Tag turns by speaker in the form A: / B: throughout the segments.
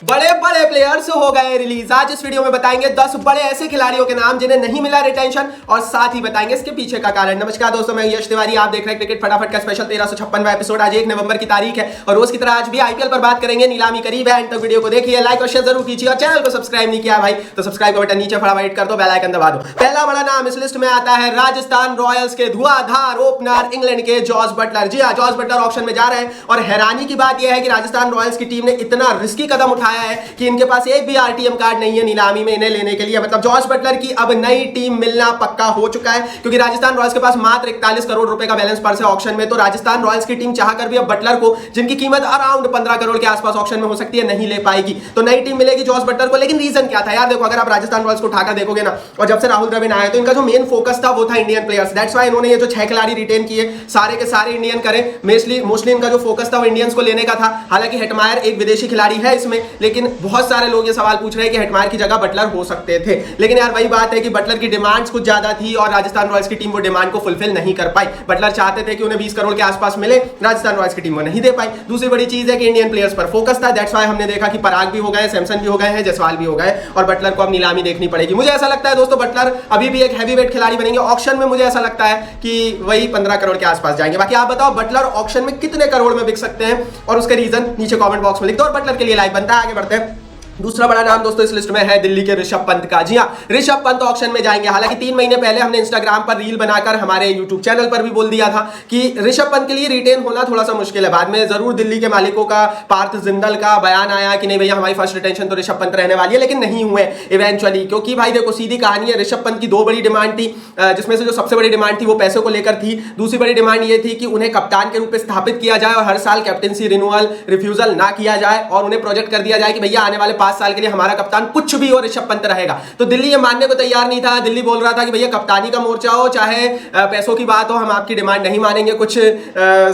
A: बड़े बड़े प्लेयर्स हो गए रिलीज। आज इस वीडियो में बताएंगे 10 बड़े ऐसे खिलाड़ियों के नाम जिन्हें नहीं मिला रिटेंशन और साथ ही बताएंगे इसके पीछे का कारण। नमस्कार दोस्तों, मैं यश तिवारी, आप देख रहे हैं क्रिकेट फटाफट का स्पेशल 1356वां एपिसोड। आज 1 नवंबर की तारीख है और रोज की तरह आज भी आईपीएल पर बात करेंगे। नीलामी करीब है, एंड तक वीडियो को देखिए, लाइक और शेयर जरूर कीजिए और चैनल को सब्सक्राइब नहीं किया भाई तो सब्सक्राइब का बटन नीचे फटाफट कर दो, बेल आइकन दबा दो। पहला बड़ा नाम इस लिस्ट में आता है राजस्थान रॉयल्स के धुआंधार ओपनर इंग्लैंड के जॉस बटलर। जी हां, जॉस बटलर ऑक्शन में जा रहे हैं और हैरानी की बात यह है कि राजस्थान रॉयल्स की टीम ने इतना रिस्की कदम उठाया है कि इनके पास एक भी आरटीएम कार्ड नहीं है नीलामी में इन्हें लेने के लिए। मतलब जॉस बटलर की अब नई टीम मिलना पक्का हो चुका है, क्योंकि राजस्थान रॉयल्स के पास मात्र 41 करोड़ रुपए का बैलेंस पड़ से ऑक्शन में। तो राजस्थान रॉयल्स की टीम चाहकर भी अब बटलर को, जिनकी कीमत अराउंड 15 करोड़ के आसपास ऑक्शन में हो सकती है, नहीं ले पाएगी। तो नई टीम मिलेगी जॉस बटलर को। लेकिन रीजन क्या था यार? देखो, अगर आप राजस्थान रॉयल्स को उठाकर देखोगे ना, और जब से राहुल द्रविड़ आए तो इनका जो मेन फोकस था वो था इंडियन प्लेयर्स। दैट्स व्हाई इन्होंने ये जो 6 खिलाड़ी रिटेन किए सारे के सारे इंडियन करें। मोस्टली इनका जो फोकस था वो इंडियंस को लेने का था। हालांकि हेटमायर एक विदेशी खिलाड़ी है इसमें, लेकिन बहुत सारे लोग ये सवाल पूछ रहे हैं कि हेटमायर की जगह बटलर हो सकते थे। लेकिन यार वही बात है कि बटलर की डिमांड्स कुछ ज्यादा थी और राजस्थान रॉयल्स की टीम वो डिमांड को फुलफिल नहीं कर पाई। बटलर चाहते थे कि उन्हें 20 करोड़ के आसपास मिले, राजस्थान रॉयल्स की टीम वो नहीं दे पाई। दूसरी बड़ी चीज है कि इंडियन प्लेयर्स पर फोकस था। दैट्स व्हाई हमने देखा कि पराग भी हो गए, सैमसन भी हो गए हैं, जयसवाल भी हो गए और बटलर को अब नीलामी देखनी पड़ेगी। मुझे ऐसा लगता है दोस्तों, बटलर अभी भी एक हैवीवेट खिलाड़ी बनेंगे। ऑक्शन में मुझे ऐसा लगता है कि वही 15 करोड़ के आसपास जाएंगे। बाकी आप बताओ बटलर ऑक्शन में कितने करोड़ में बिक सकते हैं और उसके रीजन नीचे कमेंट बॉक्स में लिख दो और बटलर के लिए लाइक बनता है। आगे बढ़ते हैं। दूसरा बड़ा नाम दोस्तों इस लिस्ट में है दिल्ली के ऋषभ पंत का। जी हां, ऋषभ पंत ऑक्शन में जाएंगे। हालांकि 3 महीने पहले हमने इंस्टाग्राम पर रील बनाकर हमारे यूट्यूब चैनल पर भी बोल दिया था कि ऋषभ पंत के लिए रिटेन होना थोड़ा सा मुश्किल है। बाद में जरूर दिल्ली के मालिकों का, पार्थ जिंदल का बयान आया कि नहीं भैया हमारी फर्स्ट रिटेंशन तो ऋषभ पंत रहने वाली है, लेकिन नहीं हुए इवेंचुअली। क्योंकि भाई देखो, सीधी कहानी है, ऋषभ पंत की 2 बड़ी डिमांड थी, जिसमें से जो सबसे बड़ी डिमांड थी वो पैसों को लेकर थी। दूसरी बड़ी डिमांड ये थी कि उन्हें कप्तान के रूप में स्थापित किया जाए और हर साल कैप्टेंसी रिन्यूअल रिफ्यूजल ना किया जाए और उन्हें प्रोजेक्ट कर दिया जाए कि भैया आने वाले 5 साल के लिए हमारा कप्तान कुछ भी हो ऋषभ पंत रहेगा। तो दिल्ली ये मानने को तैयार नहीं था। दिल्ली बोल रहा था कि भैया कप्तानी का मोर्चा हो चाहे पैसों की बात हो, हम आपकी डिमांड नहीं मानेंगे। कुछ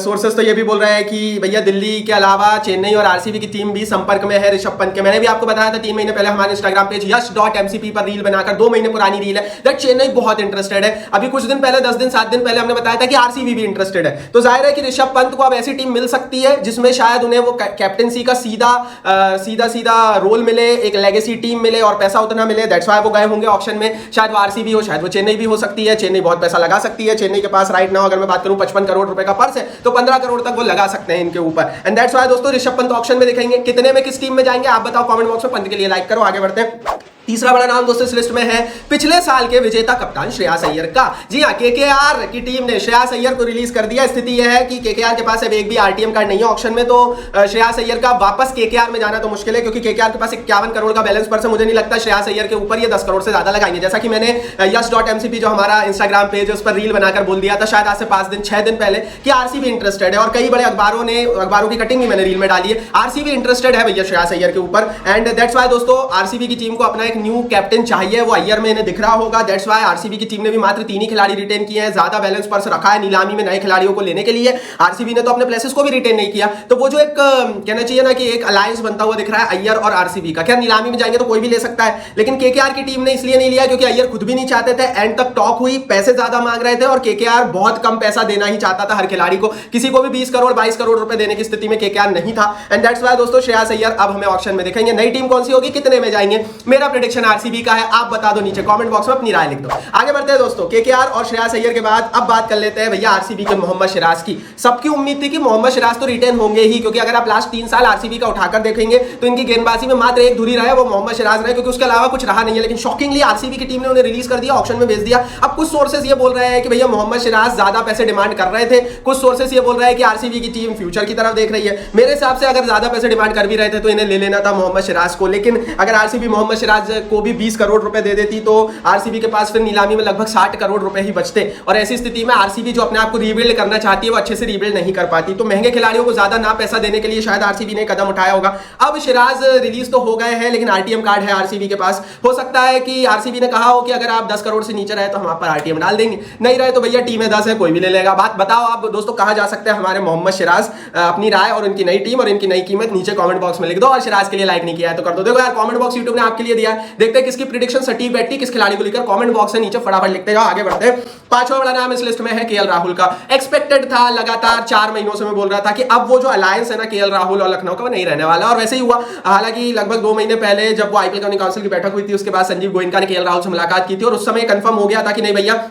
A: सोर्सेस तो ये भी बोल रहे हैं कि भैया दिल्ली के अलावा चेन्नई और आरसीबी की टीम भी संपर्क में है ऋषभ पंत के। मैंने भी आपको बताया था 3 महीने पहले हमारे इंस्टाग्राम पेज यश.mcp पर रील बनाकर, 2 महीने पुरानी रील है, दैट चेन्नई बहुत इंटरेस्टेड है। अभी कुछ दिन पहले, 10 दिन 7 दिन पहले हमने बताया था कि आरसीबी भी इंटरेस्टेड है। तो जाहिर है कि ऋषभ पंत को अब ऐसी टीम मिल सकती है जिसमें शायद उन्हें वो कैप्टेंसी का सीधा रोल मिले, एक लेगेसी टीम मिले और पैसा उतना मिले। दैट्स व्हाई वो गए होंगे ऑक्शन में। शायद वो आरसीबी हो, शायद वो चेन्नई भी हो सकती है। चेन्नई बहुत पैसा लगा सकती है। चेन्नई के पास राइट नाउ अगर मैं बात करूं 55 करोड़ रुपए का पर्स है, तो 15 करोड़ तक वो लगा सकते हैं इनके ऊपर। एंड दैट्स व्हाई दोस्तों ऋषभ पंत ऑक्शन में दिखेंगे। कितने में किस टीम में जाएंगे आप बताओ कमेंट बॉक्स में। पंत के लिए लाइक करो। आगे बढ़ते हैं। तीसरा बड़ा नाम दोस्तों इस लिस्ट में है पिछले साल के विजेता कप्तान श्रेयस अय्यर का। जी हां, केकेआर की टीम ने श्रेयस अय्यर को रिलीज कर दिया। स्थिति यह है कि केकेआर के पास अब एक भी आरटीएम कार्ड नहीं है ऑक्शन में। तो श्रेयस अय्यर का वापस केकेआर में जाना तो मुश्किल है, क्योंकि केकेआर के पास 51 करोड़ का बैलेंस पर से मुझे नहीं लगता श्रेयस अय्यर के ऊपर ये 10 करोड़ से ज्यादा लगाएंगे। जैसा कि मैंने यश.mcp जो हमारा इंस्टाग्राम पेज है उस पर रील बनाकर बोल दिया था शायद आज से 6 दिन पहले कि आरसीबी इंटरेस्टेड है। और कई बड़े अखबारों की कटिंग भी मैंने रील में डाली है। आरसीबी इंटरेस्टेड है भैया श्रेयस अय्यर के ऊपर। एंड दैट्स व्हाई दोस्तों आरसीबी की टीम को अपना एक न्यू कैप्टन चाहिए। वो अय्यर में इन्हें दिख रहा होगा। दैट्स व्हाई आरसीबी की टीम ने भी मात्र 3 ही खिलाड़ी रिटेन किए हैं। ज्यादा बैलेंस पर्स रखा है नीलामी में नए खिलाड़ियों को लेने के लिए। आरसीबी ने तो अपने प्लेसेस को भी रिटेन नहीं किया। तो वो जो एक कहना चाहिए ना कि एक अलायंस बनता हुआ दिख रहा है अय्यर और आरसीबी का। क्या नीलामी में जाएंगे तो कोई भी ले सकता है, लेकिन केकेआर की टीम ने इसलिए नहीं लिया क्योंकि अय्यर खुद भी नहीं चाहते थे। एंड तक टॉक हुई, पैसे ज्यादा मांग रहे थे और केकेआर बहुत कम पैसा देना ही चाहता था हर खिलाड़ी को। किसी को भी 20 करोड़ 22 करोड़ रुपए देने की स्थिति में केकेआर नहीं था। एंड दैट्स व्हाई दोस्तों श्रेयस अय्यर अब हमें ऑक्शन में दिखेंगे। नई टीम कौन सी होगी, कितने में जाएंगे? मेरा प्रेडिक्शन आरसीबी का है। आप बता दो नीचे कमेंट बॉक्स में, अपनी राय लिख दो। आगे बढ़ते हैं दोस्तों। केकेआर और श्रेयस अय्यर के बाद अब बात कर लेते हैं भैया आरसीबी के मोहम्मद सिराज की। सबकी उम्मीद थी कि मोहम्मद सिराज तो रिटेन होंगे ही, क्योंकि अगर आप लास्ट 3 साल आरसीबी का उठाकर देखेंगे तो इनकी गेंदबाजी में मात्र एक धुरी रहा, वो मोहम्मद सिराज रहे, क्योंकि उसके अलावा कुछ रहा नहीं है। लेकिन शॉकिंगली आरसीबी की टीम ने उन्हें रिलीज कर दिया, ऑक्शन में भेज दिया। अब कुछ सोर्सेस ये बोल रहे हैं कि भैया मोहम्मद सिराज ज्यादा पैसे डिमांड कर रहे थे। कुछ सोर्सेस ये बोल रहे हैं कि आरसीबी की टीम फ्यूचर की तरफ देख रही है। मेरे हिसाब से अगर ज्यादा पैसे डिमांड कर भी रहे थे तो इन्हें ले लेना था मोहम्मद सिराज को। लेकिन अगर आरसीबी मोहम्मद सिराज को भी 20 करोड़ रुपए दे देती तो आरसीबी के पास फिर नीलामी में लगभग 60 करोड़ रुपए ही बचते। और ऐसी स्थिति में आरसीबी जो अपने आप को रीबिल्ड करना चाहती है वो अच्छे से रीबिल्ड नहीं कर पाती। तो महंगे खिलाड़ियों को ज्यादा ना पैसा देने के लिए शायद आरसीबी ने कदम उठाया होगा। अब सिराज रिलीज तो हो गए हैं, लेकिन आरटीएम कार्ड है आरसीबी के पास। हो सकता है कि आरसीबी ने कहा हो कि अगर आप 10 करोड़ से नीचे रहे तो हम आप पर आरटीएम डाल देंगे, नहीं रहे तो भैया टीम है 10 है, कोई भी ले लेगा। बात बताओ आप दोस्तों, कहां जा सकते हैं हमारे मोहम्मद सिराज? अपनी राय और उनकी नई टीम और इनकी नई कीमत नीचे कमेंट बॉक्स में लिख दो। और सिराज के लिए लाइक नहीं किया है तो कर दो। देखो यार, कमेंट बॉक्स यूट्यूब ने आपके लिए दिया है, देखते हैं किसकी प्रिडिक्शन सटीक बैठी किस खिलाड़ी को लेकर, कमेंट बॉक्स से नीचे फटाफट लिखते जाओ। आगे बढ़ते हैं। पांचवा बड़ा नाम इस लिस्ट में है केएल राहुल का। एक्सपेक्टेड था, लगातार 4 महीनों से मैं बोल रहा था कि अब वो जो अलायंस है ना केएल राहुल और लखनऊ का, वो नहीं रहने वाला, और वैसे ही हुआ। हालांकि लगभग 2 महीने पहले जब वो आईपीएल गवर्निंग काउंसिल की बैठक हुई थी, उसके बाद संजीव गोयनका ने केएल राहुल से मुलाकात की थी और उस समय कंफर्म हो गया था कि नहीं भैया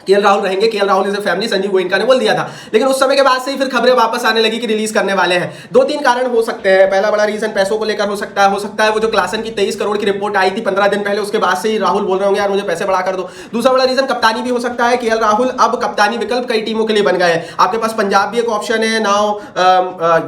A: केएल राहुल रहेंगे, KL Rahul is a family, Sanjeev Goenka ने बोल दिया था। लेकिन उस समय के बाद से ही फिर खबरें वापस आने लगी कि रिलीज करने वाले हैं। 2-3 कारण हो सकते हैं। पहला बड़ा रीजन पैसों को लेकर हो सकता है वो जो क्लासन की 23 करोड़ की रिपोर्ट आई थी 15 दिन पहले, उसके बाद से ही राहुल बोल रहे होंगे यार मुझे पैसे बढ़ा कर दो। दूसरा बड़ा रीजन कप्तानी भी हो सकता है। केएल राहुल अब कप्तानी विकल्प कई टीमों के लिए बन गए हैं। आपके पास पंजाब भी एक ऑप्शन है नाउ,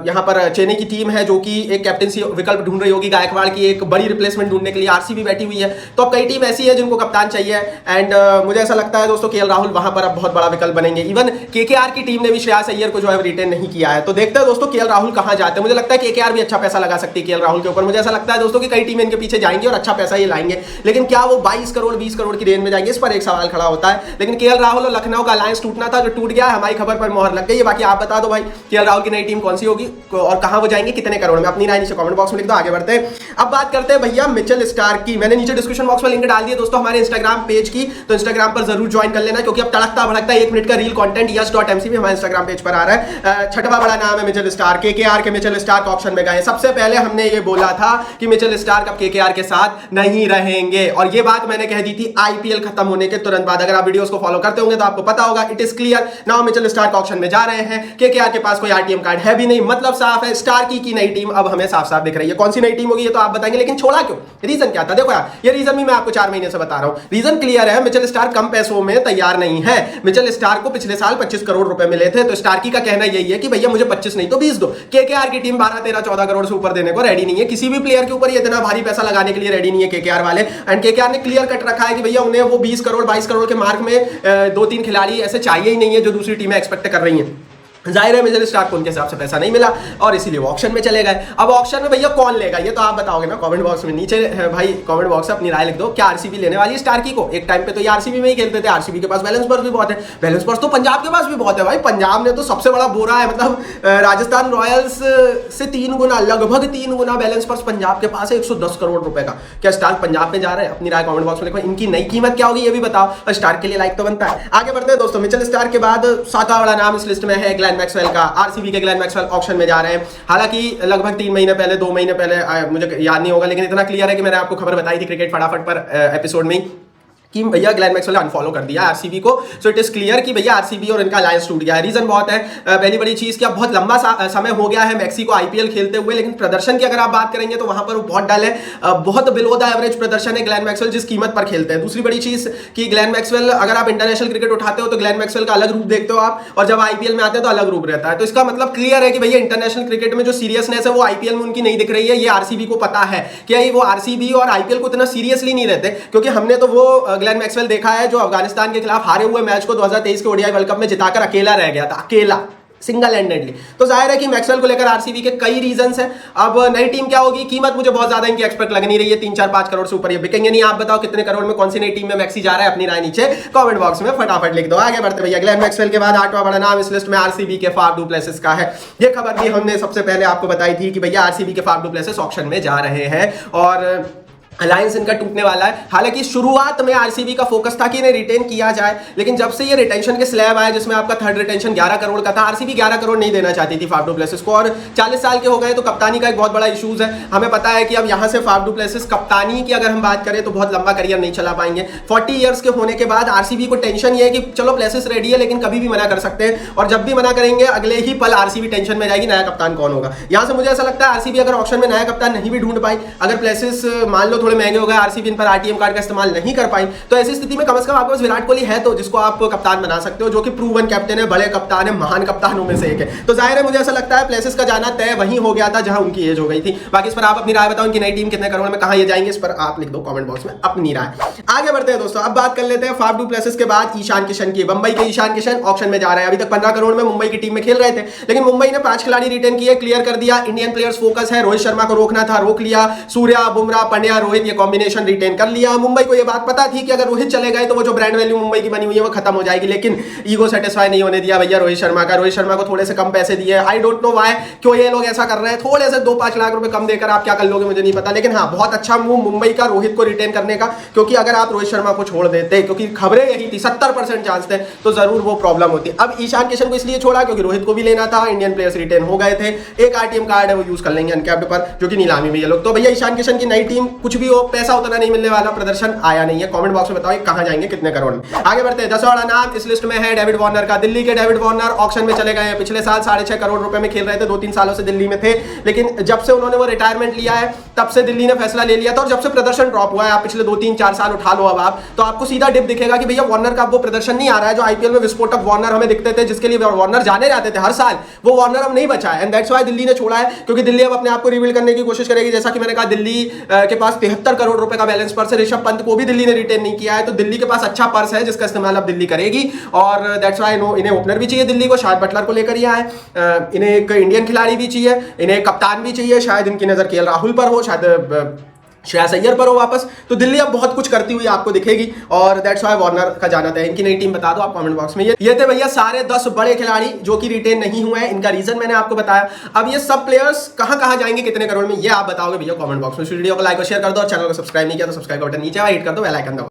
A: यहाँ पर चेन्नई की टीम है जो कि एक कैप्टनसी विकल्प ढूंढ रही होगी, गायकवाड़ की एक बड़ी रिप्लेसमेंट ढूंढने के लिए आरसीबी बैठी हुई है। तो अब कई टीम ऐसी है जिनको कप्तान चाहिए एंड मुझे ऐसा लगता है दोस्तों केएल राहुल वहां पर अब बहुत विकल्प बनेंगे। इवन केकेआर की टीम ने भी श्रेयस अय्यर को जो है रिटेन नहीं किया है। तो देखते हैं दोस्तों केएल राहुल कहां जाते हैं। मुझे लगता है केकेआर भी अच्छा पैसा लगा सकती है केएल राहुल के ऊपर। मुझे ऐसा लगता है दोस्तों कि कई टीमें इनके पीछे जाएंगी और अच्छा पैसा ही लाएंगे, लेकिन क्या वो 22 करोड़ 20 करोड़ की रेंज में जाएंगे, इस पर एक सवाल खड़ा होता है। लेकिन केएल राहुल और लखनऊ का अलायंस टूटना था, जो टूट गया है, हमारी खबर पर मोहर लग गई है। बाकी आप बता दो भाई केएल राहुल की नई टीम कौन सी होगी और कहां वो जाएंगे, कितने करोड़ में, अपनी राय नीचे कमेंट बॉक्स में लिख दो। आगे बढ़ते हैं। अब बात करते हैं भैया मिचेल स्टार्क की। मैंने नीचे डिस्क्रिप्शन बॉक्स में लिंक डाल दिया दोस्तों हमारे इंस्टाग्राम पेज की, तो इंस्टाग्राम पर जरूर ज्वाइन कर लेना, क्योंकि अब तड़कता भड़कता 1 मिनट का रील कंटेंट यस.mc भी हमारे इंस्टाग्राम पेज पर आ रहा है। छठवां बड़ा नाम है मिचेल स्टार्क। केकेआर के मिचेल स्टार्क ऑप्शन में गए। सबसे पहले हमने ये बोला था कि मिचेल स्टार्क अब केकेआर के साथ नहीं रहेंगे, और ये बात मैंने कह दी थी आईपीएल खत्म होने के तुरंत बाद। अगर आप वीडियोस को फॉलो करते होंगे तो आपको पता होगा, it is clear now Mitchell Starc option में जा रहे हैं। केकेआर के पास कोई आरटीएम कार्ड है भी नहीं, मतलब साफ है स्टार्की की नई टीम अब हमें साफ साफ दिख रही है। कौन सी नई टीम होगी ये तो आप बताएंगे, लेकिन छोड़ा क्यों, रीजन क्या था? देखो यार, ये रीजन भी मैं आपको 4 महीने से बता रहा हूं। रीजन क्लियर है, मिचेल स्टार्क कम पैसों में तैयार नहीं है। मिचेल स्टार्क को पिछले साल 25 करोड़ रुपए मिले थे, तो स्टार्की का कहना यही है कि भैया मुझे 25 नहीं तो 20 दो। केकेआर की टीम 12 13 14 करोड़ से ऊपर देने को रेडी नहीं है। किसी भी प्लेयर के ऊपर ये इतना भारी पैसा लगाने के लिए रेडी नहीं है केकेआर वाले। एंड केकेआर ने क्लियर कट रखा है कि भैया उन्हें वो 20 करोड़ 22 करोड़ के मार्क में 2-3 खिलाड़ी ऐसे चाहिए ही नहीं है जो दूसरी टीमें एक्सपेक्ट कर रही हैं। जाहिर है मिचेल स्टार्क को उनके हिसाब से पैसा नहीं मिला और इसीलिए वो ऑक्शन में चले गए। अब ऑक्शन में भैया कौन लेगा ये तो आप बताओगे ना कमेंट बॉक्स में नीचे। भाई कमेंट बॉक्स में अपनी राय लिख दो। क्या आरसीबी लेने वाली है स्टार्की को? एक टाइम पे तो ये आरसीबी में ही खेलते थे। आरसीबी के पास बैलेंस पर्स भी बहुत है। बैलेंस पर्स तो पंजाब के पास भी बहुत है भाई। पंजाब ने तो सबसे बड़ा बोरा है, मतलब राजस्थान रॉयल्स से 3 गुना, लगभग 3 गुना बैलेंस पर्स पंजाब के पास है 110 करोड़ रुपए का। क्या स्टार्क पंजाब में जा रहे हैं? अपनी राय कमेंट बॉक्स में लिखो। इनकी नई कीमत क्या होगी ये भी बताओ, और स्टार्क के लिए लाइक तो बनता है। आगे बढ़ते हैं दोस्तों। मिचेल स्टार्क के बाद 7वां बड़ा नाम इस लिस्ट में है ग्लेन मैक्सवेल का। आरसीबी के ग्लेन मैक्सवेल ऑक्शन में जा रहे हैं। हालांकि लगभग 3 महीने पहले 2 महीने पहले मुझे याद नहीं होगा, लेकिन इतना क्लियर है कि मैंने आपको खबर बताई थी क्रिकेट फटाफट पर एपिसोड में कि भैया ग्लेन मैक्सवेल अनफॉलो कर दिया आरसीबी को। सो इट इज क्लियर कि भैया आरसीबी और इनका अलायंस टूट गया है। रीजन बहुत है। पहली बड़ी चीज कि अब बहुत लंबा समय हो गया है मैक्सी को आईपीएल खेलते हुए, लेकिन प्रदर्शन की अगर आप बात करेंगे तो वहां पर बहुत डल है। बहुत बिलो द एवरेज प्रदर्शन है ग्लेन मैक्सवेल जिस कीमत पर खेलते हैं। दूसरी बड़ी चीज कि ग्लेन मैक्सवेल, अगर आप इंटरनेशनल क्रिकेट उठाते हो तो ग्लेन मैक्सवेल का अलग रूप देखते हो आप, और जब आईपीएल में आते हैं तो अलग रूप रहता है। तो इसका मतलब क्लियर है कि भैया इंटरनेशनल क्रिकेट में जो सीरियसनेस है वो आईपीएल में उनकी नहीं दिख रही है। ये आरसीबी को पता है कि वो आरसीबी और आईपीएल को इतना सीरियसली नहीं रहते, क्योंकि हमने तो वो ग्लेन मैक्सवेल देखा है जो अफगानिस्तान के खिलाफ हारे हुए मैच को 2023 के ओडीआई वर्ल्ड कप में जिताकर अकेला रह गया था, अकेला सिंगल हैंडेडली। तो जाहिर है कि मैक्सवेल को लेकर आरसीबी के कई रीजंस हैं। अब नई टीम क्या होगी, कीमत मुझे बहुत ज्यादा इनकी एक्सपेक्ट लग नहीं रही है। 3-4-5 करोड़ से ऊपर ये बिकेंगे नहीं। आप बताओ कितने करोड़ में कौन सी नई टीम में मैक्सी जा रहा है? अपनी राय नीचे कमेंट बॉक्स में फटाफट लिख दो। आगे बढ़ते भैया। ग्लेन मैक्सवेल के बाद 8वां बड़ा नाम इस लिस्ट में आरसीबी के फाफ डू प्लेसिस का है। ये खबर भी हमने सबसे पहले आपको बताई थी कि भैया आरसीबी के फाफ डू प्लेसिस ऑक्शन में जा रहे हैं और अलायंस इनका टूटने वाला है। हालांकि शुरुआत में आरसीबी का फोकस था कि इन्हें रिटेन किया जाए, लेकिन जब से ये रिटेंशन के स्लैब आए जिसमें आपका थर्ड रिटेंशन 11 करोड़ का था, आरसीबी 11 करोड़ नहीं देना चाहती थी फाफ डू प्लेसिस को, और 40 साल के हो गए तो कप्तानी का एक बहुत बड़ा इशूज है। हमें पता है कि अब यहां से फाफ डू प्लेसिस कप्तानी की अगर हम बात करें तो बहुत लंबा करियर नहीं चला पाएंगे। 40 ईयर्स के होने के बाद आरसीबी को टेंशन ये है कि चलो प्लेसिस रेडी है लेकिन कभी भी मना कर सकते हैं, और जब भी मना करेंगे अगले ही पल आरसीबी टेंशन में जाएगी नया कप्तान कौन होगा। यहां से मुझे ऐसा लगता है आरसीबी अगर ऑक्शन में नया कप्तान नहीं भी ढूंढ पाई, अगर प्लेसिस मान लो थोड़े महंगे हो गए, आरसीबी इन पर आरटीएम कार्ड का इस्तेमाल नहीं कर पाई, तो ऐसी स्थिति में कम से कम आपके पास विराट कोहली है तो जिसको आप कप्तान बना सकते हो, जो कि प्रूवन कैप्टन है, बड़े कप्तान है, महान कप्तानों में से एक है। तो जाहिर है मुझे ऐसा लगता है प्लेसिस का जाना तय वहीं हो गया था जहां उनकी एज हो गई थी। बाकी इस पर आप अपनी राय बताओ, उनकी नई टीम कितने करोड़ में कहां ये जाएंगे, इस पर आप लिख दो कमेंट बॉक्स में अपनी राय। आगे बढ़ते हैं दोस्तों। अब बात कर लेते हैं फाफ डू प्लेसिस के बाद ईशान किशन की। मुंबई के ईशान किशन ऑक्शन में जा रहे हैं। अभी तक 15 करोड़ में मुंबई की टीम में खेल रहे थे, लेकिन मुंबई ने 5 खिलाड़ी रिटेन किए, क्लियर कर दिया। इंडियन प्लेयर्स फोकस है, रोहित शर्मा को रोकना था, रोक लिया। सूर्या, बुमराह, पंड्या, रोहित रोहित ये कॉम्बिनेशन रिटेन कर लिया। मुंबई को ये बात पता थी कि अगर रोहित चले गए तो वो जो ब्रांड वैल्यू मुंबई की बनी हुई है वो खत्म हो जाएगी, लेकिन ईगो सेटिस्फाई नहीं होने दिया भैया रोहित शर्मा का। रोहित शर्मा को थोड़े से कम पैसे दिए। आई डोंट नो व्हाई, क्यों ये लोग ऐसा कर रहे हैं। थोड़े से 2-5 लाख रुपए कम देकर आप क्या कर लोगे मुझे नहीं पता, लेकिन हाँ बहुत अच्छा मूव मुंबई का रोहित को रिटेन करने का, क्योंकि अगर आप रोहित शर्मा को छोड़ देते, क्योंकि खबरें यही थी 70% चांस थे, तो जरूर वो प्रॉब्लम होती। अब ईशान किशन को इसलिए छोड़ा क्योंकि रोहित को भी लेना था, इंडियन प्लेयर्स रिटेन हो गए थे, एक आरटीएम कार्ड है वो यूज कर लेंगे अनकैप्ड पर, जो कि नीलामी में ये लोग। तो भैया ईशान किशन की नई टीम कुछ भी हो, पैसा उतना नहीं मिलने वाला, प्रदर्शन आया नहीं है। कमेंट बॉक्स में बताओ कहां जाएंगे कितने करोड़ में। आगे बढ़ते हैं। 10वां नाम इस लिस्ट में है डेविड वार्नर का। दिल्ली के डेविड वार्नर ऑक्शन में चले गए हैं। पिछले साल 6.5 करोड़ रुपए में खेल रहे थे, 2-3 सालों से दिल्ली में थे, लेकिन जब से उन्होंने वो रिटायरमेंट लिया है तब से दिल्ली ने फैसला ले लिया था, और जब से प्रदर्शन ड्रॉप हुआ है, आप पिछले 2-3-4 साल उठा लो अब आप, तो आपको सीधा डिप दिखेगा कि भैया वार्नर का वो प्रदर्शन नहीं आ रहा है जो आईपीएल में विस्फोटक वार्नर हमें दिखते थे, जिसके लिए वार्नर जाने जाते थे हर साल, वो वार्नर अब नहीं बचा है। एंड दैट्स व्हाई दिल्ली ने छोड़ा है, क्योंकि दिल्ली अब अपने आप को रिबिल्ड करने की कोशिश करेगी। जैसा कि मैंने कहा, दिल्ली के पास 73 करोड़ रुपए का बैलेंस पर्स है। ऋषभ पंत को भी दिल्ली ने रिटेन नहीं किया है, तो दिल्ली के पास अच्छा पर्स है जिसका इस्तेमाल अब दिल्ली करेगी। और दैट्स व्हाई इन्हें ओपनर भी चाहिए दिल्ली को, शायद बटलर को लेकर ही आए। इन्हें एक इंडियन खिलाड़ी भी चाहिए, इन्हें कप्तान भी चाहिए, शायद इनकी नजर केएल राहुल पर हो, शायद श्रेयस अय्यर पर हो वापस। तो दिल्ली अब बहुत कुछ करती हुई आपको दिखेगी, और दैट्स व्हाई वार्नर का जाना था। इनकी नई टीम बता दो आप कमेंट बॉक्स में। ये थे भैया सारे 10 बड़े खिलाड़ी जो कि रिटेन नहीं हुए हैं। इनका रीजन मैंने आपको बताया। अब ये सब प्लेयर्स कहां जाएंगे कितने करोड़ में, ये आप बताओगे भैया कमेंट बॉक्स में। वीडियो को लाइक और शेयर कर दो, और चैनल को सब्सक्राइब नहीं किया तो सब्सक्राइब का बटन नीचे हिट कर दो, बेल आइकन दबाओ।